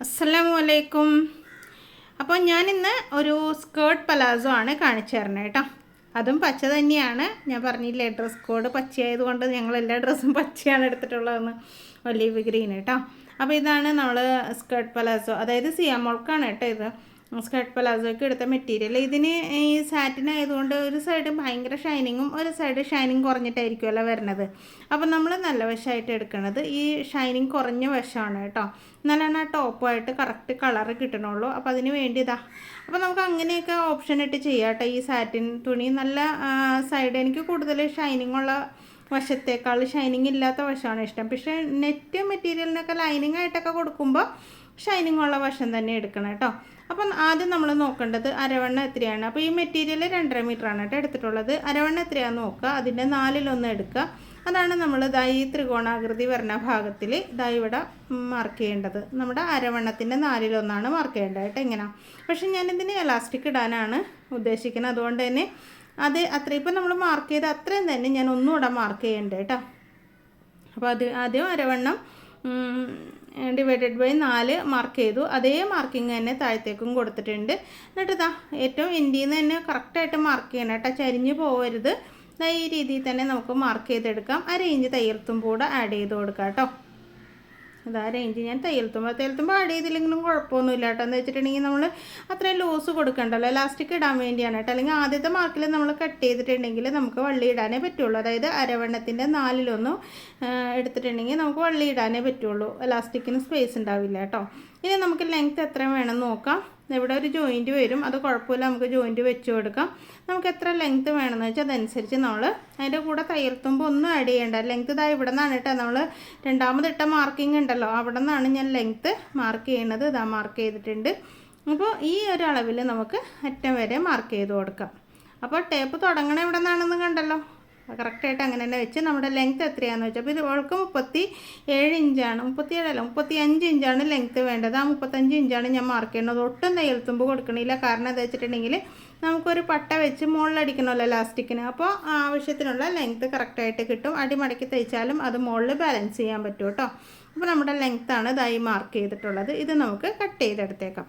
അസ്സലാമലൈക്കും. അപ്പോൾ ഞാനിന്ന് ഒരു സ്കേർട്ട് പലാസോ ആണ് കാണിച്ചു തരണേ കേട്ടോ. അതും പച്ച തന്നെയാണ്. ഞാൻ പറഞ്ഞില്ലേ ഡ്രസ് കോഡ് പച്ചയായതുകൊണ്ട് ഞങ്ങളെല്ലാ ഡ്രസ്സും പച്ചയാണ് എടുത്തിട്ടുള്ളതെന്ന്. ഒലീവ് ഗ്രീൻ കേട്ടോ. അപ്പോൾ ഇതാണ് നമ്മൾ സ്കേർട്ട് പലാസോ, അതായത് സിയാമോൾക്കാണ് കേട്ടോ ഇത്. സ്കേർട്ട് പലാസോയ്ക്ക് എടുത്ത മെറ്റീരിയൽ ഇതിന് ഈ സാറ്റിൻ ആയതുകൊണ്ട് ഒരു സൈഡ് ഭയങ്കര ഷൈനിങ്ങും ഒരു സൈഡ് ഷൈനിങ് കുറഞ്ഞിട്ടായിരിക്കുമല്ലോ വരുന്നത്. അപ്പോൾ നമ്മൾ നല്ല വശമായിട്ട് എടുക്കുന്നത് ഈ ഷൈനിങ് കുറഞ്ഞ വശമാണ് കേട്ടോ. എന്നാലാണ് ആ ടോപ്പായിട്ട് കറക്റ്റ് കളറ് കിട്ടണുള്ളൂ. അപ്പോൾ അതിന് വേണ്ടി ഇതാ. അപ്പോൾ നമുക്ക് അങ്ങനെയൊക്കെ ഓപ്ഷൻ ഇട്ട് ചെയ്യാം കേട്ടോ. ഈ സാറ്റിൻ തുണി നല്ല സൈഡ്, എനിക്ക് കൂടുതൽ ഷൈനിങ് ഉള്ള വശത്തേക്കാൾ ഷൈനിങ് ഇല്ലാത്ത വശമാണ് ഇഷ്ടം. പക്ഷേ നെറ്റ് മെറ്റീരിയലിനൊക്കെ ലൈനിങ് ആയിട്ടൊക്കെ കൊടുക്കുമ്പോൾ ഷൈനിങ് ഉള്ള വശം തന്നെ എടുക്കണം കേട്ടോ. അപ്പം ആദ്യം നമ്മൾ നോക്കേണ്ടത് അരവണ്ണ എത്രയാണ്. അപ്പോൾ ഈ മെറ്റീരിയൽ 2.5 മീറ്ററാണ് കേട്ടോ എടുത്തിട്ടുള്ളത്. അരവണ്ണ എത്രയാണെന്ന് നോക്കുക, അതിൻ്റെ 4/1 എടുക്കുക. അതാണ് നമ്മൾ ഈ ത്രികോണാകൃതി വരുന്ന ഭാഗത്തിൽ ഇവിടെ മാർക്ക് ചെയ്യേണ്ടത്. നമ്മുടെ അരവണ്ണത്തിൻ്റെ 4/1 മാർക്ക് ചെയ്യേണ്ടത് കേട്ടോ. ഇങ്ങനെ. പക്ഷേ ഞാനിതിന് എലാസ്റ്റിക് ഇടാനാണ് ഉദ്ദേശിക്കുന്നത്. അതുകൊണ്ട് തന്നെ അത് അത്രയും ഇപ്പം നമ്മൾ മാർക്ക് ചെയ്ത് അത്രയും തന്നെ ഞാൻ ഒന്നുകൂടെ മാർക്ക് ചെയ്യേണ്ടത് കേട്ടോ. അപ്പോൾ അത് ആദ്യം അരവണ്ണം /4 മാർക്ക് ചെയ്തു. അതേ മാർക്കിങ് തന്നെ താഴത്തേക്കും കൊടുത്തിട്ടുണ്ട്. എന്നിട്ട് ഇതാ ഏറ്റവും എൻഡിൽ നിന്ന് തന്നെ കറക്റ്റായിട്ട് മാർക്ക് ചെയ്യണം കേട്ടോ. ചരിഞ്ഞ് പോകരുത്. ഈ രീതിയിൽ തന്നെ നമുക്ക് മാർക്ക് ചെയ്തെടുക്കാം. ആ റേഞ്ച് തയ്യൽ തുമ്പ് കൂടെ ആഡ് ചെയ്ത് കൊടുക്കാം കേട്ടോ. അതാ റേഞ്ച് ഞാൻ തയ്യൽ തുമ്പ് ആഡ് ചെയ്തില്ലെങ്കിലും കുഴപ്പമൊന്നുമില്ല കേട്ടോ. എന്ന് വെച്ചിട്ടുണ്ടെങ്കിൽ നമ്മൾ അത്രയും ലൂസ് കൊടുക്കണ്ടല്ലോ, എലാസ്റ്റിക് ഇടാൻ വേണ്ടിയാണ് കേട്ടോ. അല്ലെങ്കിൽ ആദ്യത്തെ മാർക്കിൽ നമ്മൾ കട്ട് ചെയ്തിട്ടുണ്ടെങ്കിൽ നമുക്ക് വള്ളി ഇടാനേ പറ്റുള്ളൂ. അതായത് അരവണ്ണത്തിൻ്റെ 4/1 എടുത്തിട്ടുണ്ടെങ്കിൽ നമുക്ക് വള്ളി ഇടാനേ പറ്റുള്ളൂ. എലാസ്റ്റിക്കിന് സ്പേസ് ഉണ്ടാവില്ല കേട്ടോ. ഇനി നമുക്ക് ലെങ്ത്ത് എത്ര വേണമെന്ന് നോക്കാം. ഇവിടെ ഒരു ജോയിൻറ്റ് വരും, അത് കുഴപ്പമില്ല, നമുക്ക് ജോയിൻറ്റ് വെച്ച് കൊടുക്കാം. നമുക്ക് എത്ര ലെങ്ത്ത് വേണമെന്ന് വെച്ചാൽ അതനുസരിച്ച് നമ്മൾ അതിൻ്റെ കൂടെ തയ്യൽ തുമ്പ് ഒന്നും ആഡ് ചെയ്യേണ്ട. ലെങ്ത്ത് ഇതാ ഇവിടെ നിന്നാണ് കേട്ടോ. നമ്മൾ രണ്ടാമതിട്ട മാർക്കിംഗ് ഉണ്ടല്ലോ, അവിടെ നിന്നാണ് ഞാൻ ലെങ്ത്ത് മാർക്ക് ചെയ്യുന്നത്. ഇതാ മാർക്ക് ചെയ്തിട്ടുണ്ട്. അപ്പോൾ ഈ ഒരു അളവിൽ നമുക്ക് അറ്റം വരെ മാർക്ക് ചെയ്ത് കൊടുക്കാം. അപ്പോൾ ടേപ്പ് തുടങ്ങണ ഇവിടെ നിന്നാണെന്ന് കണ്ടല്ലോ. കറക്റ്റായിട്ട് അങ്ങനെ തന്നെ വെച്ച് നമ്മുടെ ലെങ്ത്ത് എത്രയാണെന്ന് വെച്ചാൽ, അപ്പോൾ ഇത് അവൾക്ക് 37 ഇഞ്ചാണ്, 37 അല്ല 35 ഇഞ്ചാണ് ലെങ്ത്ത് വേണ്ടത്. ആ 35 ഇഞ്ചാണ് ഞാൻ മാർക്ക് ചെയ്യുന്നത്. ഒട്ടും തയ്യൽ തുമ്പ് കൊടുക്കണില്ല. കാരണം എന്താ വെച്ചിട്ടുണ്ടെങ്കിൽ നമുക്കൊരു പട്ട വെച്ച് മുകളിലടിക്കണമല്ലോ എലാസ്റ്റിക്കിന്. അപ്പോൾ ആവശ്യത്തിനുള്ള ലെങ്ത്ത് കറക്റ്റായിട്ട് കിട്ടും. അടിമടക്കി തയ്ച്ചാലും അത് മുകളിൽ ബാലൻസ് ചെയ്യാൻ പറ്റും കേട്ടോ. അപ്പോൾ നമ്മുടെ ലെങ്ത്താണ് ഇതായി മാർക്ക് ചെയ്തിട്ടുള്ളത്. ഇത് നമുക്ക് കട്ട് ചെയ്തെടുത്തേക്കാം.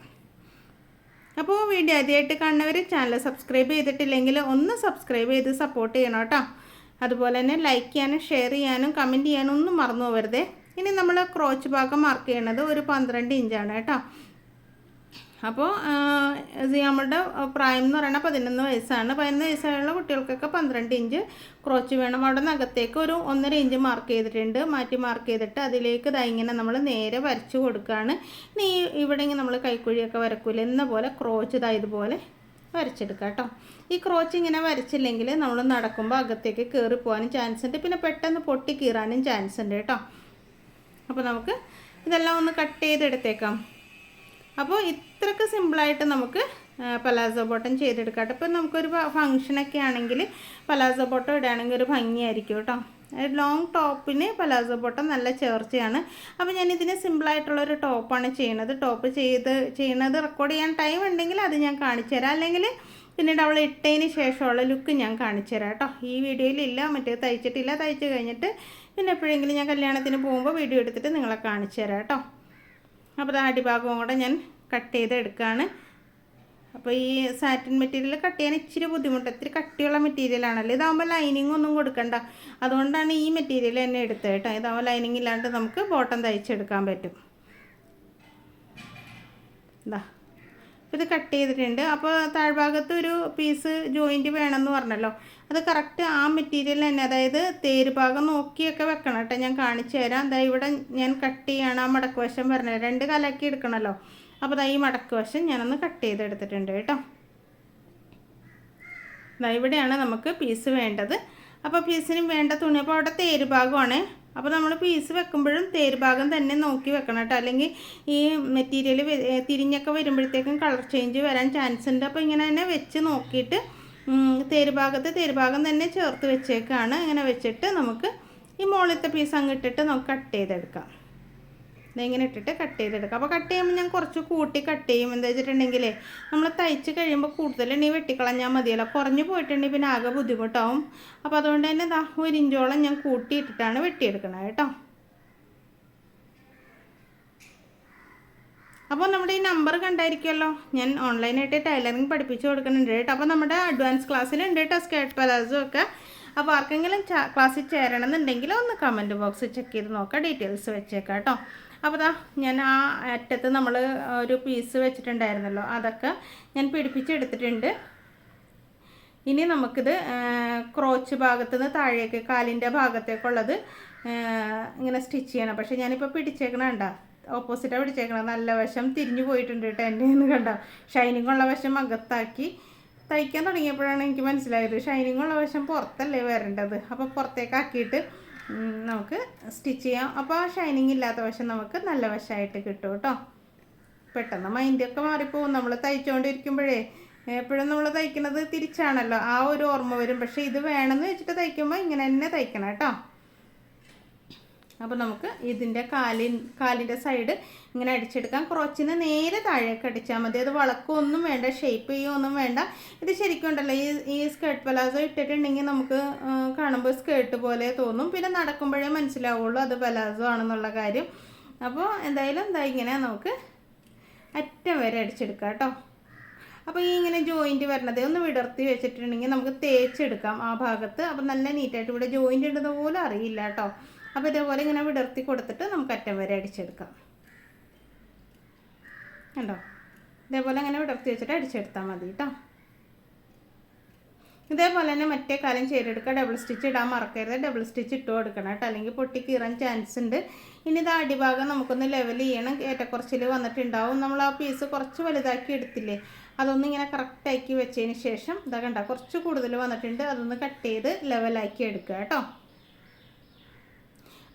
അപ്പോൾ വീഡിയോ ആദ്യമായിട്ട് കാണുന്നവർ ചാനൽ സബ്സ്ക്രൈബ് ചെയ്തിട്ടില്ലെങ്കിൽ ഒന്ന് സബ്സ്ക്രൈബ് ചെയ്ത് സപ്പോർട്ട് ചെയ്യണം കേട്ടോ. അതുപോലെ തന്നെ ലൈക്ക് ചെയ്യാനും ഷെയർ ചെയ്യാനും കമൻറ്റ് ചെയ്യാനും ഒന്നും മറന്നു പോകരുതേ. ഇനി നമ്മൾ ക്രോച്ച് ഭാഗം മാർക്ക് ചെയ്യണത് ഒരു 12 ഇഞ്ചാണ് കേട്ടോ. അപ്പോൾ നമ്മളുടെ പ്രായം എന്ന് പറയുന്നത് 11 വയസ്സാണ്. 11 വയസ്സായുള്ള കുട്ടികൾക്കൊക്കെ 12 ഇഞ്ച് ക്രോച്ച് വേണം. അവിടെ നഖത്തേക്ക് ഒരു 1.5 ഇഞ്ച് മാർക്ക് ചെയ്തിട്ടുണ്ട്. മാറ്റി മാർക്ക് ചെയ്തിട്ട് അതിലേക്ക് ഇങ്ങനെ നമ്മൾ നേരെ വരച്ച് കൊടുക്കുകയാണ്. ഇനി ഇവിടെ ഇങ്ങനെ നമ്മൾ കൈക്കുഴിയൊക്കെ വരക്കൂല എന്ന പോലെ ക്രോച്ച് ഇതുപോലെ വരച്ചെടുക്കുക കേട്ടോ. ഈ ക്രോച്ച് ഇങ്ങനെ വരച്ചില്ലെങ്കിൽ നമ്മൾ നടക്കുമ്പോൾ അകത്തേക്ക് കയറി പോകാനും ചാൻസ് ഉണ്ട്. പിന്നെ പെട്ടെന്ന് പൊട്ടി കീറാനും ചാൻസ് ഉണ്ട് കേട്ടോ. അപ്പോൾ നമുക്ക് ഇതെല്ലാം ഒന്ന് കട്ട് ചെയ്തെടുത്തേക്കാം. അപ്പോൾ ഇത്രയ്ക്ക് സിമ്പിളായിട്ട് നമുക്ക് പലാസോ ബോട്ടം ചെയ്തെടുക്കാം കേട്ടോ. ഇപ്പോൾ നമുക്കൊരു ഫങ്ഷനൊക്കെ ആണെങ്കിൽ പലാസോ ബോട്ടം ഇടുകയാണെങ്കിൽ ഒരു ഭംഗിയായിരിക്കും കേട്ടോ. ലോങ് ടോപ്പിന് പലാസോ ബോട്ടം നല്ല ചേർച്ചയാണ്. അപ്പോൾ ഞാനിതിന് സിമ്പിളായിട്ടുള്ളൊരു ടോപ്പാണ് ചെയ്യുന്നത്. ടോപ്പ് ചെയ്യുന്നത് റെക്കോർഡ് ചെയ്യാൻ ടൈം ഉണ്ടെങ്കിൽ അത് ഞാൻ കാണിച്ചു തരാം. അല്ലെങ്കിൽ പിന്നീട് അവൾ ഇട്ടതിന് ശേഷമുള്ള ലുക്ക് ഞാൻ കാണിച്ചു തരാം കേട്ടോ. ഈ വീഡിയോയിലില്ല, മറ്റേ തയ്ച്ചിട്ടില്ല. തയ്ച്ച് കഴിഞ്ഞിട്ട് പിന്നെ എപ്പോഴെങ്കിലും ഞാൻ കല്യാണത്തിന് പോകുമ്പോൾ വീഡിയോ എടുത്തിട്ട് നിങ്ങളെ കാണിച്ചു തരാം കേട്ടോ. അപ്പോൾ അടിഭാഗവും കൂടെ ഞാൻ കട്ട് ചെയ്തെടുക്കുകയാണ്. അപ്പോൾ ഈ സാറ്റിൻ മെറ്റീരിയൽ കട്ട് ചെയ്യാൻ ഇച്ചിരി ബുദ്ധിമുട്ട്, ഇത്തിരി കട്ടിയുള്ള മെറ്റീരിയലാണല്ലോ. ഇതാകുമ്പോൾ ലൈനിങ് ഒന്നും കൊടുക്കണ്ട. അതുകൊണ്ടാണ് ഈ മെറ്റീരിയൽ തന്നെ എടുത്തത് കേട്ടോ. ഇതാകുമ്പോൾ ലൈനിങ് ഇല്ലാണ്ട് നമുക്ക് ബോട്ടം തയ്ച്ചെടുക്കാൻ പറ്റും. ഇതാ ഇത് കട്ട് ചെയ്തിട്ടുണ്ട്. അപ്പോൾ താഴ്ഭാഗത്ത് ഒരു പീസ് ജോയിൻറ്റ് വേണമെന്ന് പറഞ്ഞല്ലോ, അത് കറക്റ്റ് ആ മെറ്റീരിയൽ തന്നെ, അതായത് തേര് ഭാഗം നോക്കിയൊക്കെ വെക്കണം കേട്ടോ. ഞാൻ കാണിച്ചു തരാം. ഇവിടെ ഞാൻ കട്ട് ചെയ്യാണ്. ആ മടക്ക് വശം പറഞ്ഞത് 2 കലക്കി എടുക്കണമല്ലോ. അപ്പോൾ ഈ മടക്ക് വശം ഞാനൊന്ന് കട്ട് ചെയ്തെടുത്തിട്ടുണ്ട് കേട്ടോ. ഇവിടെയാണ് നമുക്ക് പീസ് വേണ്ടത്. അപ്പോൾ പീസിന് വേണ്ട തുണി, അപ്പോൾ അവിടെ തേര് ഭാഗമാണ്. അപ്പോൾ നമ്മൾ പീസ് വെക്കുമ്പോഴും തേര് ഭാഗം തന്നെ നോക്കി വെക്കണം കേട്ടോ. അല്ലെങ്കിൽ ഈ മെറ്റീരിയൽ തിരിഞ്ഞൊക്കെ വരുമ്പോഴത്തേക്കും കളർ ചേഞ്ച് വരാൻ ചാൻസ് ഉണ്ട്. അപ്പോൾ ഇങ്ങനെ തന്നെ വെച്ച് നോക്കിയിട്ട് തേര് ഭാഗം തന്നെ ചേർത്ത് വെച്ചേക്കാണ്. ഇങ്ങനെ വെച്ചിട്ട് നമുക്ക് ഈ മുകളിലത്തെ പീസ് അങ്ങ് ഇട്ടിട്ട് നമുക്ക് കട്ട് ചെയ്തെടുക്കാം. ഇങ്ങനെ ഇട്ടിട്ട് കട്ട് ചെയ്തെടുക്കാം. അപ്പോൾ കട്ട് ചെയ്യുമ്പോൾ ഞാൻ കുറച്ച് കൂട്ടി കട്ട് ചെയ്യും. എന്താ വെച്ചിട്ടുണ്ടെങ്കിലേ നമ്മൾ തയ്ച്ച് കഴിയുമ്പോൾ കൂടുതലുണ്ടെങ്കിൽ വെട്ടിക്കളഞ്ഞാൽ മതിയല്ലോ. കുറഞ്ഞ് പോയിട്ടുണ്ടെങ്കിൽ പിന്നെ ആകെ ബുദ്ധിമുട്ടാവും. അപ്പോൾ അതുകൊണ്ട് തന്നെ 1 ഇഞ്ചോളം ഞാൻ കൂട്ടിയിട്ടിട്ടാണ് വെട്ടിയെടുക്കണത് കേട്ടോ. അപ്പോൾ നമ്മുടെ ഈ നമ്പർ കണ്ടായിരിക്കുമല്ലോ, ഞാൻ ഓൺലൈനായിട്ട് ടൈലറിങ് പഠിപ്പിച്ച് കൊടുക്കുന്നുണ്ട് കേട്ടോ. അപ്പോൾ നമ്മുടെ അഡ്വാൻസ് ക്ലാസ്സിലുണ്ട് കേട്ടോ സ്കേർട്ട് പലാസോ ഒക്കെ. അപ്പോൾ ആർക്കെങ്കിലും ക്ലാസ്സിൽ ചേരണമെന്നുണ്ടെങ്കിൽ ഒന്ന് കമൻറ്റ് ബോക്സ് ചെക്ക് ചെയ്ത് നോക്കാം, ഡീറ്റെയിൽസ് വെച്ചേക്കാം കേട്ടോ. അപ്പോൾ ഞാൻ ആ അറ്റത്ത് നമ്മൾ ഒരു പീസ് വെച്ചിട്ടുണ്ടായിരുന്നല്ലോ, അതൊക്കെ ഞാൻ പിടിപ്പിച്ചെടുത്തിട്ടുണ്ട്. ഇനി നമുക്കിത് ക്രോച്ച് ഭാഗത്ത് നിന്ന് താഴേക്ക് കാലിൻ്റെ ഭാഗത്തേക്കുള്ളത് ഇങ്ങനെ സ്റ്റിച്ച് ചെയ്യണം. പക്ഷേ ഞാനിപ്പോൾ പിടിച്ചേക്കണ കണ്ടോ, ഓപ്പോസിറ്റാണ് പിടിച്ചേക്കണം. നല്ല വശം തിരിഞ്ഞു പോയിട്ടുണ്ട് കേട്ടോ എൻ്റെ എന്ന് കണ്ടോ. ഷൈനിങ് ഉള്ള വശം അകത്താക്കി തയ്ക്കാൻ തുടങ്ങിയപ്പോഴാണ് എനിക്ക് മനസ്സിലായത് ഷൈനിങ് ഉള്ള വശം പുറത്തല്ലേ വരേണ്ടത്. അപ്പോൾ പുറത്തേക്കാക്കിയിട്ട് നമുക്ക് സ്റ്റിച്ച് ചെയ്യാം. അപ്പോൾ ഷൈനിങ് ഇല്ലാത്ത വശം നമുക്ക് നല്ല വശമായിട്ട് കിട്ടും കേട്ടോ. പെട്ടെന്ന് മൈൻഡൊക്കെ മാറിപ്പോവും നമ്മൾ തയ്ച്ചുകൊണ്ടിരിക്കുമ്പോഴേ. എപ്പോഴും നമ്മൾ തയ്ക്കുന്നത് തിരിച്ചാണല്ലോ, ആ ഒരു ഓർമ്മ വരും. പക്ഷേ ഇത് വേണമെന്ന് വെച്ചിട്ട് തയ്ക്കുമ്പോൾ ഇങ്ങനെ തന്നെ തയ്ക്കണം കേട്ടോ. അപ്പോൾ നമുക്ക് ഇതിൻ്റെ കാലിൻ്റെ സൈഡ് ഇങ്ങനെ അടിച്ചെടുക്കാം. ക്രോച്ചിന് നേരെ താഴേക്ക് അടിച്ചാൽ മതി. അത് വളക്കൊന്നും വേണ്ട, ഷേപ്പ് ചെയ്യുകയൊന്നും വേണ്ട. ഇത് ശരിക്കും ഉണ്ടല്ലോ, ഈ സ്കേർട്ട് പലാസോ ഇട്ടിട്ടുണ്ടെങ്കിൽ നമുക്ക് കാണുമ്പോൾ സ്കേർട്ട് പോലെ തോന്നും. പിന്നെ നടക്കുമ്പോഴേ മനസ്സിലാവുള്ളൂ അത് പലാസോ ആണെന്നുള്ള കാര്യം. അപ്പോൾ എന്തായാലും ഇങ്ങനെ നമുക്ക് അറ്റം വരെ അടിച്ചെടുക്കാം കേട്ടോ. അപ്പോൾ ഈ ഇങ്ങനെ ജോയിൻറ്റ് വരണത് ഒന്ന് വിടർത്തി വെച്ചിട്ടുണ്ടെങ്കിൽ നമുക്ക് തേച്ചെടുക്കാം ആ ഭാഗത്ത്. അപ്പോൾ നല്ല നീറ്റായിട്ട് ഇവിടെ ജോയിൻറ്റ് ഉണ്ടെന്ന് പോലും അറിയില്ല കേട്ടോ. അപ്പോൾ ഇതേപോലെ ഇങ്ങനെ വിടർത്തി കൊടുത്തിട്ട് നമുക്ക് അറ്റം വരെ അടിച്ചെടുക്കാം കണ്ടോ. ഇതേപോലെ ഇങ്ങനെ വിടർത്തി വെച്ചിട്ട് അടിച്ചെടുത്താൽ മതി കേട്ടോ. ഇതേപോലെ തന്നെ മറ്റേ കാലം ചെയ്തെടുക്കുക. ഡബിൾ സ്റ്റിച്ച് ഇടാൻ മറക്കരുത്, ഡബിൾ സ്റ്റിച്ച് ഇട്ട് കൊടുക്കണം കേട്ടോ, അല്ലെങ്കിൽ പൊട്ടി കീറാൻ ചാൻസ് ഉണ്ട്. ഇനി ഇത് അടിഭാഗം നമുക്കൊന്ന് ലെവൽ ചെയ്യണം. ഏറ്റക്കുറച്ചിൽ വന്നിട്ടുണ്ടാവും. നമ്മൾ ആ പീസ് കുറച്ച് വലുതാക്കി എടുത്തില്ലേ, അതൊന്നും ഇങ്ങനെ കറക്റ്റാക്കി വെച്ചതിന് ശേഷം ഇതാ കണ്ട കുറച്ച് കൂടുതൽ വന്നിട്ടുണ്ട്, അതൊന്ന് കട്ട് ചെയ്ത് ലെവലാക്കി എടുക്കുക കേട്ടോ.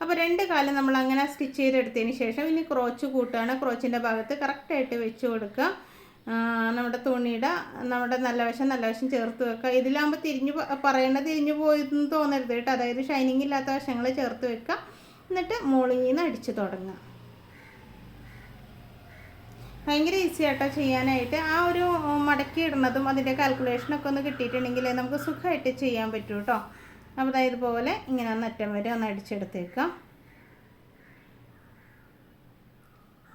അപ്പോൾ രണ്ട് കാലം നമ്മൾ അങ്ങനെ സ്റ്റിച്ച് ചെയ്തെടുത്തതിന് ശേഷം ഇനി ക്രോച്ച് കൂട്ടുകയാണ്. ക്രോച്ചിൻ്റെ ഭാഗത്ത് കറക്റ്റായിട്ട് വെച്ച് കൊടുക്കുക. നമ്മുടെ തുണിയുടെ നല്ല വശം ചേർത്ത് വെക്കുക. ഇതിലാകുമ്പോൾ തിരിഞ്ഞു പോയെന്ന് തോന്നരുത് കേട്ടോ. അതായത് ഷൈനിങ് ഇല്ലാത്ത വശങ്ങൾ ചേർത്ത് വെക്കുക. എന്നിട്ട് മുകളിൽ നിന്ന് അടിച്ച് തുടങ്ങുക. ഭയങ്കര ഈസി ആട്ടോ ചെയ്യാനായിട്ട്. ആ ഒരു മടക്കി ഇടുന്നതും അതിൻ്റെ കാൽക്കുലേഷനൊക്കെ ഒന്ന് കിട്ടിയിട്ടുണ്ടെങ്കിൽ നമുക്ക് സുഖമായിട്ട് ചെയ്യാൻ പറ്റും കേട്ടോ. അപ്പോൾ ഇതുപോലെ ഇങ്ങനെ ഒന്ന് അറ്റം വരെ ഒന്ന് അടിച്ചെടുത്തേക്കാം.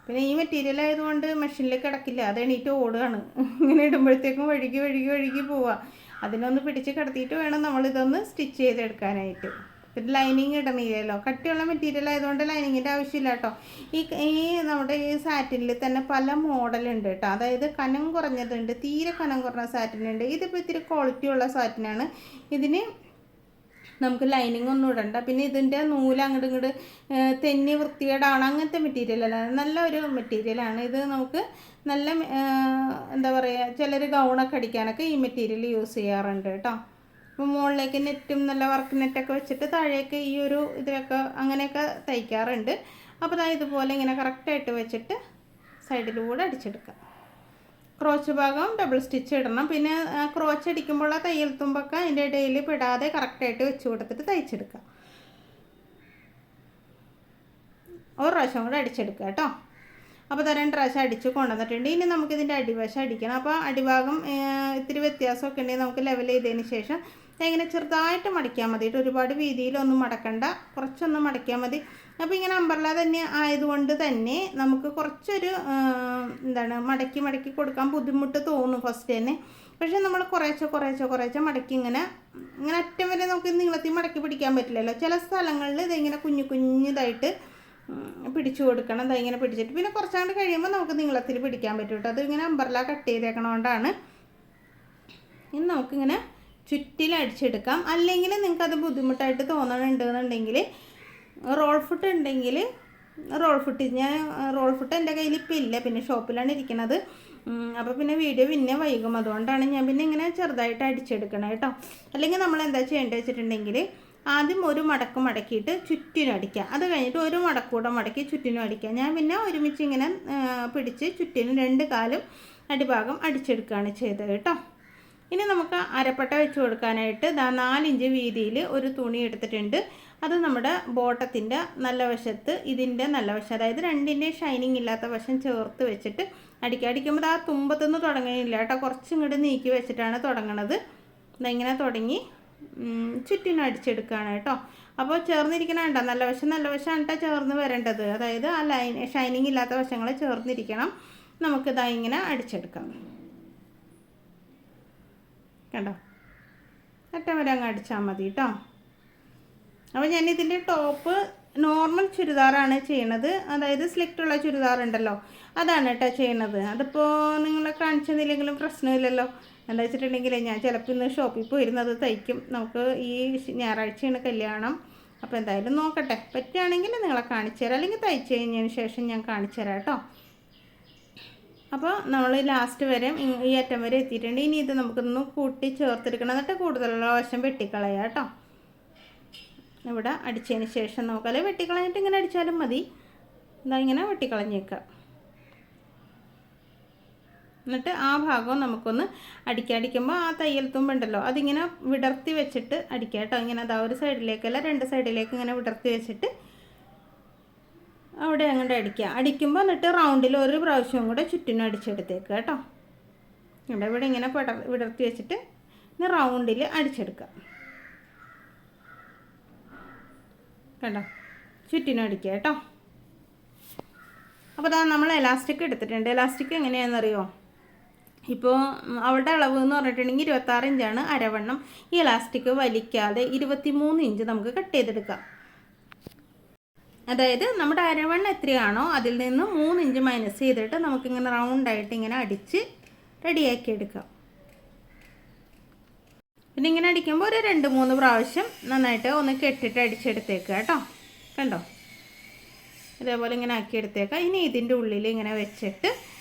പിന്നെ ഈ മെറ്റീരിയൽ ആയതുകൊണ്ട് മെഷീനിലേക്ക് കിടക്കില്ല, അത് എണീറ്റ് ഓടുകയാണ്. ഇങ്ങനെ ഇടുമ്പോഴത്തേക്കും വഴുകി പോവുക. അതിനൊന്ന് പിടിച്ച് കിടത്തിയിട്ട് വേണം നമ്മളിതൊന്ന് സ്റ്റിച്ച് ചെയ്തെടുക്കാനായിട്ട്. പിന്നെ ലൈനിങ് ഇടണില്ലല്ലോ, കട്ടിയുള്ള മെറ്റീരിയൽ ആയതുകൊണ്ട് ലൈനിങ്ങിൻ്റെ ആവശ്യമില്ല കേട്ടോ. ഈ നമ്മുടെ ഈ സാറ്റിനിൽ തന്നെ പല മോഡലുണ്ട് കേട്ടോ. അതായത് കനം കുറഞ്ഞതുണ്ട്, തീരെ കനം കുറഞ്ഞ സാറ്റിനുണ്ട്. ഇതിപ്പോൾ ഇത്തിരി ക്വാളിറ്റി ഉള്ള സാറ്റിനാണ്. ഇതിന് നമുക്ക് ലൈനിങ് ഒന്നും ഇടണ്ട. പിന്നെ ഇതിൻ്റെ നൂല് അങ്ങോട്ട് തെന്നി വൃത്തികേടാണ്, അങ്ങനത്തെ മെറ്റീരിയലല്ല, നല്ലൊരു മെറ്റീരിയലാണ് ഇത്. നമുക്ക് നല്ല എന്താ പറയുക, ചിലർ ഗൗണൊക്കെ അടിക്കാനൊക്കെ ഈ മെറ്റീരിയൽ യൂസ് ചെയ്യാറുണ്ട് കേട്ടോ. അപ്പോൾ മുകളിലേക്ക് നെറ്റും നല്ല വർക്ക് നെറ്റൊക്കെ വെച്ചിട്ട് താഴേക്ക് ഈ ഒരു ഇതിലൊക്കെ അങ്ങനെയൊക്കെ തയ്ക്കാറുണ്ട്. അപ്പോൾ ഇതുപോലെ ഇങ്ങനെ കറക്റ്റായിട്ട് വെച്ചിട്ട് സൈഡിലൂടെ അടിച്ചെടുക്കാം. ക്രോച്ച് ഭാഗം ഡബിൾ സ്റ്റിച്ച് ഇടണം. പിന്നെ ക്രോച്ച് അടിക്കുമ്പോൾ ആ തയ്യൽ തുമ്പൊക്കെ അതിൻ്റെ ഇടയിൽ പെടാതെ കറക്റ്റായിട്ട് വെച്ച് കൊടുത്തിട്ട് തയ്ച്ചെടുക്കാം. ഒരു പ്രാവശ്യം കൂടെ അടിച്ചെടുക്കുക കേട്ടോ. അപ്പോൾ രണ്ട് പ്രാവശ്യം അടിച്ച് കൊണ്ടുവന്നിട്ടുണ്ട്. ഇനി നമുക്കിതിൻ്റെ അടിവശം അടിക്കണം. അപ്പോൾ അടിഭാഗം ഇത്തിരി വ്യത്യാസമൊക്കെ ഉണ്ടെങ്കിൽ നമുക്ക് ലെവൽ ചെയ്തതിന് ശേഷം ഇങ്ങനെ ചെറുതായിട്ട് മടക്കിയാൽ മതി. ഒരുപാട് വീതിയിലൊന്നും മടക്കണ്ട, കുറച്ചൊന്നും മടക്കിയാൽ മതി. അപ്പോൾ ഇങ്ങനെ അമ്പർല തന്നെ ആയതുകൊണ്ട് തന്നെ നമുക്ക് കുറച്ചൊരു മടക്കി കൊടുക്കാൻ ബുദ്ധിമുട്ട് തോന്നും ഫസ്റ്റ് തന്നെ. പക്ഷേ നമ്മൾ കുറേശ്ശെ മടക്കി ഇങ്ങനെ അറ്റം വരെ നമുക്ക് നീളത്തിൽ മടക്കി പിടിക്കാൻ പറ്റില്ലല്ലോ. ചില സ്ഥലങ്ങളിൽ ഇതിങ്ങനെ കുഞ്ഞിതായിട്ട് പിടിച്ചു കൊടുക്കണം. ഇങ്ങനെ പിടിച്ചിട്ട് പിന്നെ കുറച്ചങ്ങോട്ട് കഴിയുമ്പോൾ നമുക്ക് നീളത്തിൽ പിടിക്കാൻ പറ്റും കേട്ടോ. അത് ഇങ്ങനെ അമ്പർല കട്ട് ചെയ്തേക്കണോണ്ടാണ്. ഇനി നമുക്കിങ്ങനെ ചുറ്റിലടിച്ചെടുക്കാം. അല്ലെങ്കിൽ നിങ്ങൾക്കത് ബുദ്ധിമുട്ടായിട്ട് തോന്നണുണ്ടെന്നുണ്ടെങ്കിൽ റോൾ ഫുട്ട് ഉണ്ടെങ്കിൽ റോൾ ഫുട്ട് എൻ്റെ കയ്യിൽ ഇപ്പം ഇല്ല, പിന്നെ ഷോപ്പിലാണ് ഇരിക്കുന്നത്. അപ്പോൾ പിന്നെ വീഡിയോ പിന്നെ വൈകും, അതുകൊണ്ടാണ് ഞാൻ പിന്നെ ഇങ്ങനെ ചെറുതായിട്ട് അടിച്ചെടുക്കണം കേട്ടോ. അല്ലെങ്കിൽ നമ്മൾ എന്താ ചെയ്യേണ്ടത് വെച്ചിട്ടുണ്ടെങ്കിൽ ആദ്യം ഒരു മടക്ക് മടക്കിയിട്ട് ചുറ്റിനും അടിക്കുക. അത് കഴിഞ്ഞിട്ട് ഒരു മടക്കൂടെ മടക്കി ചുറ്റിനും അടിക്കുക. ഞാൻ പിന്നെ ഒരുമിച്ച് ഇങ്ങനെ പിടിച്ച് ചുറ്റിനും രണ്ട് കാലും അടിഭാഗം അടിച്ചെടുക്കുകയാണ് ചെയ്തത് കേട്ടോ. ഇനി നമുക്ക് അരപ്പട്ട വെച്ച് കൊടുക്കാനായിട്ട് 4 ഇഞ്ച് വീതിയിൽ ഒരു തുണി എടുത്തിട്ടുണ്ട്. അത് നമ്മുടെ ബോട്ടത്തിൻ്റെ നല്ല വശത്ത്, ഇതിൻ്റെ നല്ല വശം, അതായത് രണ്ടിൻ്റെ ഷൈനിങ് ഇല്ലാത്ത വശം ചേർത്ത് വെച്ചിട്ട് അടിക്കുമ്പോൾ ആ തുമ്പത്തുനിന്ന് തുടങ്ങണില്ല കേട്ടോ, കുറച്ചും ഇങ്ങോട്ട് നീക്കി വെച്ചിട്ടാണ് തുടങ്ങണത്. ഇങ്ങനെ തുടങ്ങി ചുറ്റിനും അടിച്ചെടുക്കുകയാണ് കേട്ടോ. അപ്പോൾ ചേർന്നിരിക്കണ വേണ്ട, നല്ല വശമാണ് കേട്ടോ ചേർന്ന് വരേണ്ടത്. അതായത് ആ ഷൈനിങ് ഇല്ലാത്ത വശങ്ങൾ ചേർന്നിരിക്കണം. നമുക്കിതാ ഇങ്ങനെ അടിച്ചെടുക്കാം. കണ്ടോ, അറ്റം വരെ അങ്ങ് അടിച്ചാൽ മതി കേട്ടോ. അപ്പോൾ ഞാനിതിൻ്റെ ടോപ്പ് നോർമൽ ചുരിദാറാണ് ചെയ്യണത്. അതായത് സ്ലിറ്റുള്ള ചുരിദാർ ഉണ്ടല്ലോ, അതാണ് കേട്ടോ ചെയ്യണത്. അതിപ്പോൾ നിങ്ങളെ കാണിച്ചതില്ലെങ്കിലും പ്രശ്നമില്ലല്ലോ. എന്താ വെച്ചിട്ടുണ്ടെങ്കിൽ ഞാൻ ചിലപ്പോൾ ഇന്ന് ഷോപ്പിൽ പോയിരുന്നത് തയ്ക്കും. നമുക്ക് ഈ ഞായറാഴ്ചയാണ് കല്യാണം. അപ്പോൾ എന്തായാലും നോക്കട്ടെ, പറ്റുകയാണെങ്കിൽ നിങ്ങളെ കാണിച്ചു തരാം, അല്ലെങ്കിൽ തയ്ച്ച് കഴിഞ്ഞതിന് ശേഷം ഞാൻ കാണിച്ചു തരാം കേട്ടോ. അപ്പോൾ നമ്മൾ ലാസ്റ്റ് വരെ ഈ അറ്റം വരെ എത്തിയിട്ടുണ്ട്. ഇനി ഇത് നമുക്കൊന്ന് കൂട്ടി ചേർത്തെടുക്കണം. എന്നിട്ട് കൂടുതലുള്ള വശം വെട്ടിക്കളയാം കേട്ടോ. ഇവിടെ അടിച്ചതിന് ശേഷം നമുക്ക്, അല്ലെങ്കിൽ വെട്ടിക്കളഞ്ഞിട്ട് ഇങ്ങനെ അടിച്ചാലും മതി. എന്താ ഇങ്ങനെ വെട്ടിക്കളഞ്ഞേക്കാം. എന്നിട്ട് ആ ഭാഗവും നമുക്കൊന്ന് അടിക്കുമ്പോൾ ആ തയ്യൽ തുമ്പുണ്ടല്ലോ അതിങ്ങനെ വിടർത്തി വെച്ചിട്ട് അടിക്കാം കേട്ടോ. ഇങ്ങനെ അതാ ഒരു സൈഡിലേക്കല്ല, രണ്ട് സൈഡിലേക്ക് ഇങ്ങനെ വിടർത്തി വെച്ചിട്ട് അവിടെ അങ്ങോട്ട് അടിക്കുമ്പോൾ എന്നിട്ട് റൗണ്ടിൽ ഒരു പ്രാവശ്യവും കൂടെ ചുറ്റിനും അടിച്ചെടുത്തേക്കുക കേട്ടോ. ഇവിടെ ഇങ്ങനെ വിടർത്തി വെച്ചിട്ട് ഇനി റൗണ്ടിൽ അടിച്ചെടുക്കുക. കണ്ടോ, ചുറ്റിനും അടിക്കുക കേട്ടോ. അപ്പോൾ അതാ നമ്മൾ എലാസ്റ്റിക് എടുത്തിട്ടുണ്ട്. എലാസ്റ്റിക് എങ്ങനെയാണെന്നറിയോ? ഇപ്പോൾ അവളുടെ അളവ് എന്ന് പറഞ്ഞിട്ടുണ്ടെങ്കിൽ 26 ഇഞ്ചാണ് അരവണ്ണം. ഈ എലാസ്റ്റിക് വലിക്കാതെ 23 ഇഞ്ച് നമുക്ക് കട്ട് ചെയ്തെടുക്കാം. അതായത് നമ്മുടെ അരവണ്ണം എത്രയാണോ അതിൽ നിന്ന് 3 ഇഞ്ച് മൈനസ് ചെയ്തിട്ട് നമുക്കിങ്ങനെ റൗണ്ടായിട്ട് ഇങ്ങനെ അടിച്ച് റെഡിയാക്കി എടുക്കാം. പിന്നെ ഇങ്ങനെ അടിക്കുമ്പോൾ ഒരു 2-3 പ്രാവശ്യം നന്നായിട്ട് ഒന്ന് കെട്ടിട്ട് അടിച്ചെടുത്തേക്കുക കേട്ടോ. കണ്ടോ, ഇതേപോലെ ഇങ്ങനെ ആക്കിയെടുത്തേക്കാം. ഇനി ഇതിൻ്റെ ഉള്ളിൽ ഇങ്ങനെ വെച്ചിട്ട്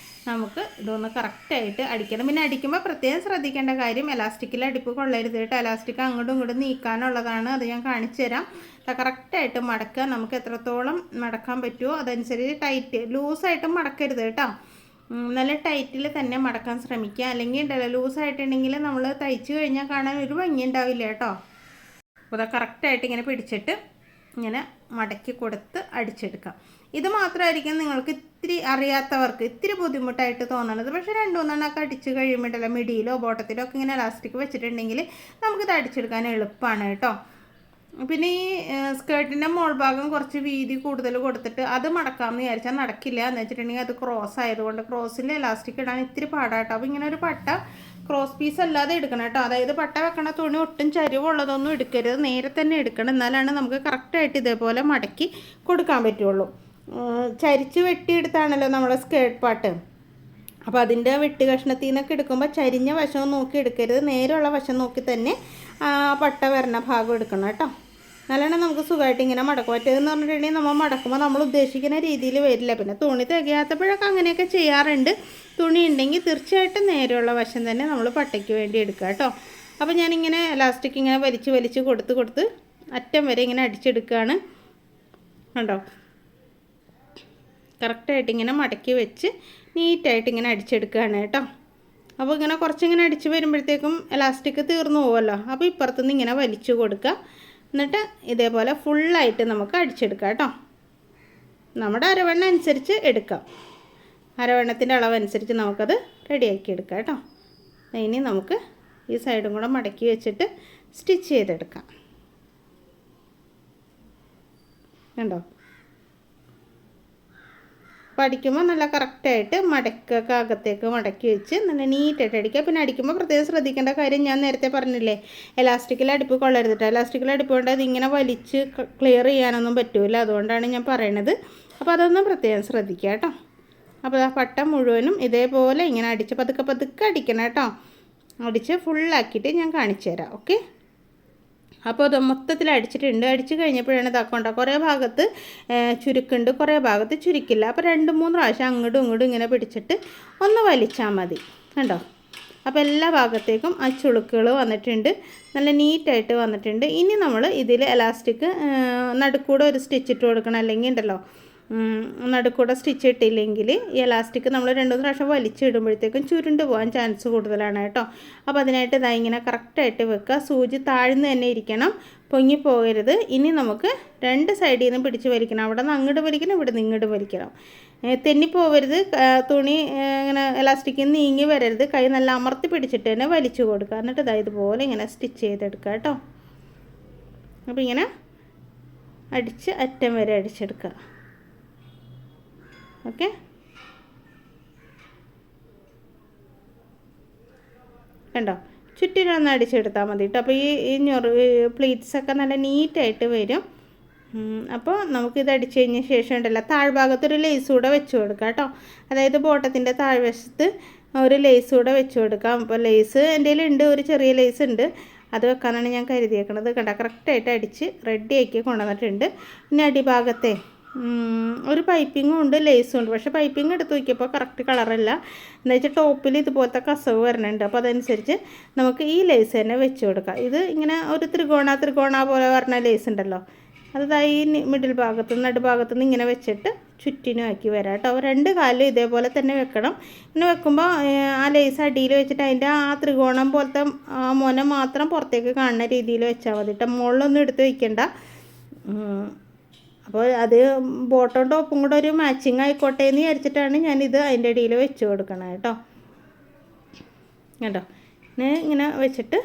നമുക്ക് ഇതൊന്ന് കറക്റ്റായിട്ട് അടിക്കണം. പിന്നെ അടിക്കുമ്പോൾ പ്രത്യേകം ശ്രദ്ധിക്കേണ്ട കാര്യം, എലാസ്റ്റിക്കിൽ അടിപ്പ് കൊള്ളരുത് കേട്ടോ. എലാസ്റ്റിക് അങ്ങോട്ടും ഇങ്ങോട്ടും നീക്കാനുള്ളതാണ്. അത് ഞാൻ കാണിച്ചു തരാം. കറക്റ്റായിട്ട് മടക്കുക. നമുക്ക് എത്രത്തോളം മടക്കാൻ പറ്റുമോ അതനുസരിച്ച് ടൈറ്റ്, ലൂസായിട്ടും മടക്കരുത് കേട്ടോ. നല്ല ടൈറ്റിൽ തന്നെ മടക്കാൻ ശ്രമിക്കുക. അല്ലെങ്കിൽ ഉണ്ടല്ലോ ലൂസായിട്ടുണ്ടെങ്കിൽ നമ്മൾ തയ്ച്ച് കഴിഞ്ഞാൽ കാണാൻ ഒരു ഭംഗി ഉണ്ടാവില്ല കേട്ടോ. അപ്പോൾ അത് കറക്റ്റായിട്ട് ഇങ്ങനെ പിടിച്ചിട്ട് ഇങ്ങനെ മടക്കി കൊടുത്ത് അടിച്ചെടുക്കാം. ഇത് മാത്രമായിരിക്കും നിങ്ങൾക്ക് ഇത്തിരി അറിയാത്തവർക്ക് ഇത്തിരി ബുദ്ധിമുട്ടായിട്ട് തോന്നുന്നത്. പക്ഷേ 2-3 അടിച്ച് കഴിയുമ്പോഴല്ല മിഡിയിലോ ബോട്ടത്തിലോ ഒക്കെ ഇങ്ങനെ എലാസ്റ്റിക് വെച്ചിട്ടുണ്ടെങ്കിൽ നമുക്കിത് അടിച്ചെടുക്കാൻ എളുപ്പമാണ് കേട്ടോ. പിന്നെ ഈ സ്കേർട്ടിൻ്റെ മോൾ ഭാഗം കുറച്ച് വീതി കൂടുതൽ കൊടുത്തിട്ട് അത് മടക്കാമെന്ന് വിചാരിച്ചാൽ നടക്കില്ല. എന്ന് വെച്ചിട്ടുണ്ടെങ്കിൽ അത് ക്രോസ് ആയതുകൊണ്ട് ക്രോസിൽ എലാസ്റ്റിക് ഇടാൻ ഇത്തിരി പാടാട്ടോ. അപ്പോൾ ഇങ്ങനെ ഒരു പട്ട ക്രോസ് പീസ് അല്ലാതെ എടുക്കണം കേട്ടോ. അതായത് പട്ട വെക്കണ തുണി ഒട്ടും ചരിവുള്ളതൊന്നും എടുക്കരുത്, നേരെ തന്നെ എടുക്കണം. എന്നാലാണ് നമുക്ക് കറക്റ്റായിട്ട് ഇതേപോലെ മടക്കി കൊടുക്കാൻ പറ്റുള്ളൂ. ചരിച്ച് വെട്ടിയെടുത്താണല്ലോ നമ്മുടെ സ്കേർട്ട് പാട്ട്. അപ്പോൾ അതിൻ്റെ വെട്ട് കഷ്ണത്തിൽ നിന്നൊക്കെ എടുക്കുമ്പോൾ ചരിഞ്ഞ വശം നോക്കി എടുക്കരുത്, നേരെയുള്ള വശം നോക്കി തന്നെ പട്ട വരണ ഭാഗം എടുക്കണം കേട്ടോ. നല്ലോണം നമുക്ക് സുഖമായിട്ട് ഇങ്ങനെ മടക്കും. പറ്റുമെന്ന് പറഞ്ഞിട്ടുണ്ടെങ്കിൽ നമ്മൾ മടക്കുമ്പോൾ നമ്മൾ ഉദ്ദേശിക്കുന്ന രീതിയിൽ വരില്ല. പിന്നെ തുണി തികയാത്തപ്പോഴൊക്കെ അങ്ങനെയൊക്കെ ചെയ്യാറുണ്ട്. തുണി ഉണ്ടെങ്കിൽ തീർച്ചയായിട്ടും നേരെയുള്ള വശം തന്നെ നമ്മൾ പട്ടയ്ക്ക് വേണ്ടി എടുക്കുക കേട്ടോ. അപ്പോൾ ഞാനിങ്ങനെ എലാസ്റ്റിക് ഇങ്ങനെ വലിച്ച് കൊടുത്ത് അറ്റം വരെ ഇങ്ങനെ അടിച്ചെടുക്കുകയാണ്. കണ്ടോ, കറക്റ്റായിട്ട് ഇങ്ങനെ മടക്കി വെച്ച് നീറ്റായിട്ട് ഇങ്ങനെ അടിച്ചെടുക്കുകയാണ് കേട്ടോ. അപ്പോൾ ഇങ്ങനെ കുറച്ചിങ്ങനെ അടിച്ച് വരുമ്പോഴത്തേക്കും എലാസ്റ്റിക് തീർന്നു പോകുമല്ലോ. അപ്പോൾ ഇപ്പുറത്തുനിന്ന് ഇങ്ങനെ വലിച്ചു കൊടുക്കുക. എന്നിട്ട് ഇതേപോലെ ഫുള്ളായിട്ട് നമുക്ക് അടിച്ചെടുക്കാം കേട്ടോ. നമ്മുടെ അരവണ്ണം അനുസരിച്ച് എടുക്കാം. അരവണ്ണത്തിൻ്റെ അളവനുസരിച്ച് നമുക്കത് റെഡിയാക്കി എടുക്കാം കേട്ടോ. ഇനി നമുക്ക് ഈ സൈഡും കൂടെ മടക്കി വെച്ചിട്ട് സ്റ്റിച്ച് ചെയ്തെടുക്കാം. കണ്ടോ, അപ്പോൾ അടിക്കുമ്പോൾ നല്ല കറക്റ്റായിട്ട് മടക്കൊക്കെ അകത്തേക്ക് മടക്കി വെച്ച് നല്ല നീറ്റായിട്ട് അടിക്കുക. പിന്നെ അടിക്കുമ്പോൾ പ്രത്യേകം ശ്രദ്ധിക്കേണ്ട കാര്യം ഞാൻ നേരത്തെ പറഞ്ഞില്ലേ, എലാസ്റ്റിക്കിൽ അടുപ്പ് കൊള്ളരുതിട്ട്. എലാസ്റ്റിക്കിൽ അടുപ്പ് കൊണ്ട് അതിങ്ങനെ വലിച്ച് ക്ലിയർ ചെയ്യാനൊന്നും പറ്റില്ല. അതുകൊണ്ടാണ് ഞാൻ പറയണത്. അപ്പോൾ അതൊന്നും പ്രത്യേകം ശ്രദ്ധിക്കുക കേട്ടോ. അപ്പോൾ ആ പട്ട മുഴുവനും ഇതേപോലെ ഇങ്ങനെ അടിച്ച് പതുക്കെ അടിക്കണം കേട്ടോ. അടിച്ച് ഫുള്ളാക്കിയിട്ട് ഞാൻ കാണിച്ചു തരാം. ഓക്കെ, അപ്പോൾ അത് മൊത്തത്തിൽ അടിച്ചിട്ടുണ്ട്. അടിച്ച് കഴിഞ്ഞപ്പോഴാണ് ഇതാക്കണ്ട കുറേ ഭാഗത്ത് ചുരുക്കുണ്ട്, കുറേ ഭാഗത്ത് ചുരുക്കില്ല. അപ്പോൾ 2-3 പ്രാവശ്യം അങ്ങോട്ടും ഇങ്ങോട്ടും ഇങ്ങനെ പിടിച്ചിട്ട് ഒന്ന് വലിച്ചാൽ മതി. കണ്ടോ, അപ്പോൾ എല്ലാ ഭാഗത്തേക്കും ആ ചുളുക്കുകൾ വന്നിട്ടുണ്ട്, നല്ല നീറ്റായിട്ട് വന്നിട്ടുണ്ട്. ഇനി നമ്മൾ ഇതിൽ എലാസ്റ്റിക് നടുക്കൂടെ ഒരു സ്റ്റിച്ച് ഇട്ട് കൊടുക്കണം. അല്ലെങ്കിൽ ഉണ്ടല്ലോ നടുക്കൂടെ സ്റ്റിച്ച് ഇട്ടില്ലെങ്കിൽ ഈ എലാസ്റ്റിക് നമ്മൾ 2 പ്രാവശ്യം വലിച്ചിടുമ്പോഴത്തേക്കും ചുരുണ്ട് പോകാൻ ചാൻസ് കൂടുതലാണ് കേട്ടോ. അപ്പോൾ അതിനായിട്ട് ഇതാ ഇങ്ങനെ കറക്റ്റായിട്ട് വെക്കുക. സൂചി താഴ്ന്ന് തന്നെ ഇരിക്കണം, പൊങ്ങിപ്പോകരുത്. ഇനി നമുക്ക് 2 സൈഡിൽ നിന്നും പിടിച്ച് വലിക്കണം. അവിടെ നിന്ന് അങ്ങോട്ട് വലിക്കണം, ഇവിടെ നിന്ന് ഇങ്ങോട്ട് വലിക്കണം. തെന്നിപ്പോവരുത്. തുണി ഇങ്ങനെ എലാസ്റ്റിക്കിൽ നീങ്ങി വരരുത്. കൈ നല്ല അമർത്തി പിടിച്ചിട്ട് തന്നെ വലിച്ചു കൊടുക്കുക. എന്നിട്ട് ഇതാ ഇതുപോലെ ഇങ്ങനെ സ്റ്റിച്ച് ചെയ്തെടുക്കുക കേട്ടോ. അപ്പോൾ ഇങ്ങനെ അടിച്ച് അറ്റം വരെ അടിച്ചെടുക്കുക. ഓക്കെ, കണ്ടോ? ചുറ്റിനൊന്ന് അടിച്ചെടുത്താൽ മതി കേട്ടോ. അപ്പോൾ ഈ പ്ലീറ്റ്സൊക്കെ നല്ല നീറ്റായിട്ട് വരും. അപ്പോൾ നമുക്കിത് അടിച്ച് കഴിഞ്ഞ ശേഷം ഉണ്ടല്ലോ താഴ്ഭാഗത്തൊരു ലേസ് കൂടെ വെച്ച് കൊടുക്കാം കേട്ടോ. അതായത് ബോട്ടത്തിൻ്റെ താഴ്വശത്ത് ഒരു ലേസ് കൂടെ വെച്ച് കൊടുക്കാം. അപ്പോൾ ലേസ് എൻ്റെ കയ്യിലുണ്ട്, ഒരു ചെറിയ ലേസ് ഉണ്ട്, അത് വെക്കാനാണ് ഞാൻ കരുതിയേക്കണത്. കണ്ട കറക്റ്റായിട്ട് അടിച്ച് റെഡിയാക്കി കൊണ്ടുവന്നിട്ടുണ്ട്. പിന്നെ അടിഭാഗത്തെ ഒരു പൈപ്പിങ്ങും ഉണ്ട്, ലേസും ഉണ്ട്. പക്ഷേ പൈപ്പിംഗ് എടുത്ത് നോക്കിയപ്പോൾ കറക്റ്റ് കളറല്ല. എന്താ വെച്ചാൽ ടോപ്പിൽ ഇതുപോലത്തെ കസവ് വരണുണ്ട്. അപ്പോൾ അതനുസരിച്ച് നമുക്ക് ഈ ലേസ് തന്നെ വെച്ച് കൊടുക്കാം. ഇത് ഇങ്ങനെ ഒരു ത്രികോണ പോലെ പറഞ്ഞ ലേസ് ഉണ്ടല്ലോ, അതായി മിഡിൽ ഭാഗത്തു നിന്ന് നടുഭാഗത്തു നിന്ന് ഇങ്ങനെ വെച്ചിട്ട് ചുറ്റിനും ആക്കി വരാം കേട്ടോ. 2 കാലും ഇതേപോലെ തന്നെ വെക്കണം. ഇങ്ങനെ വെക്കുമ്പോൾ ആ ലേസ് അടിയിൽ വെച്ചിട്ട് അതിൻ്റെ ആ ത്രികോണം പോലത്തെ മൊന മാത്രം പുറത്തേക്ക് കാണുന്ന രീതിയിൽ വെച്ചാൽ മതി കേട്ടോ. മുകളിലൊന്നും എടുത്ത് വയ്ക്കണ്ട. അപ്പോൾ അത് ബോട്ടം ടോപ്പും കൂടെ ഒരു മാച്ചിങ് ആയിക്കോട്ടെ എന്ന് വിചാരിച്ചിട്ടാണ് ഞാനിത് അതിൻ്റെ ഇടയിൽ വെച്ച് കൊടുക്കണം കേട്ടോ. കേട്ടോ, ഇങ്ങനെ വെച്ചിട്ട്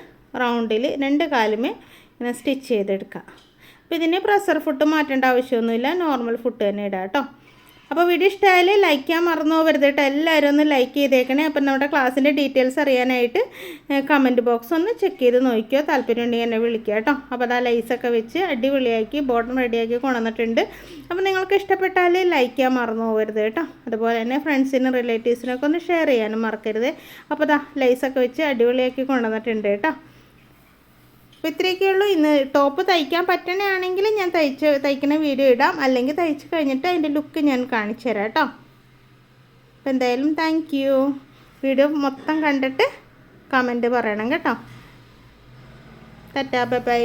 റൗണ്ടിൽ 2 കാലുമേ ഇങ്ങനെ സ്റ്റിച്ച് ചെയ്തെടുക്കാം. അപ്പോൾ ഇതിന് പ്രഷർ ഫുഡ് മാറ്റേണ്ട ആവശ്യമൊന്നുമില്ല, നോർമൽ ഫുഡ് തന്നെ ഇടാം കേട്ടോ. അപ്പോൾ വീഡിയോ ഇഷ്ടമായാൽ ലൈക്ക് ചെയ്യാൻ മറന്നു പോകരുത് കേട്ടോ. എല്ലാവരും ഒന്ന് ലൈക്ക് ചെയ്തേക്കണേ. അപ്പം നമ്മുടെ ക്ലാസ്സിൻ്റെ ഡീറ്റെയിൽസ് അറിയാനായിട്ട് കമൻറ്റ് ബോക്സ് ഒന്ന് ചെക്ക് ചെയ്ത് നോക്കിയോ. താല്പര്യം ഉണ്ടെങ്കിൽ എന്നെ വിളിക്കുക കേട്ടോ. അപ്പോൾ അതാ ലൈസൊക്കെ വെച്ച് അടിപൊളിയാക്കി ബോട്ടം റെഡിയാക്കി കൊണ്ടുവന്നിട്ടുണ്ട്. അപ്പോൾ നിങ്ങൾക്ക് ഇഷ്ടപ്പെട്ടാൽ ലൈക്ക് ചെയ്യാൻ മറന്നു പോകരുത് കേട്ടോ. അതുപോലെ തന്നെ ഫ്രണ്ട്സിനും റിലേറ്റീവ്സിനൊക്കെ ഒന്ന് ഷെയർ ചെയ്യാനും മറക്കരുത്. അപ്പോൾ അതാ ലൈസൊക്കെ വെച്ച് അടിപൊളിയാക്കി കൊണ്ടുവന്നിട്ടുണ്ട് കേട്ടോ. അപ്പോൾ ഇത്രയൊക്കെ ഉള്ളൂ. ഇന്ന് ടോപ്പ് തയ്ക്കാൻ പറ്റണയാണെങ്കിൽ ഞാൻ തയ്ക്കുന്ന വീഡിയോ ഇടാം, അല്ലെങ്കിൽ തയ്ച്ച് കഴിഞ്ഞിട്ട് അതിൻ്റെ ലുക്ക് ഞാൻ കാണിച്ചു തരാം കേട്ടോ. അപ്പോൾ എന്തായാലും താങ്ക് യു. വീഡിയോ മൊത്തം കണ്ടിട്ട് കമൻറ്റ് പറയണം കേട്ടോ. Tata, bye bye.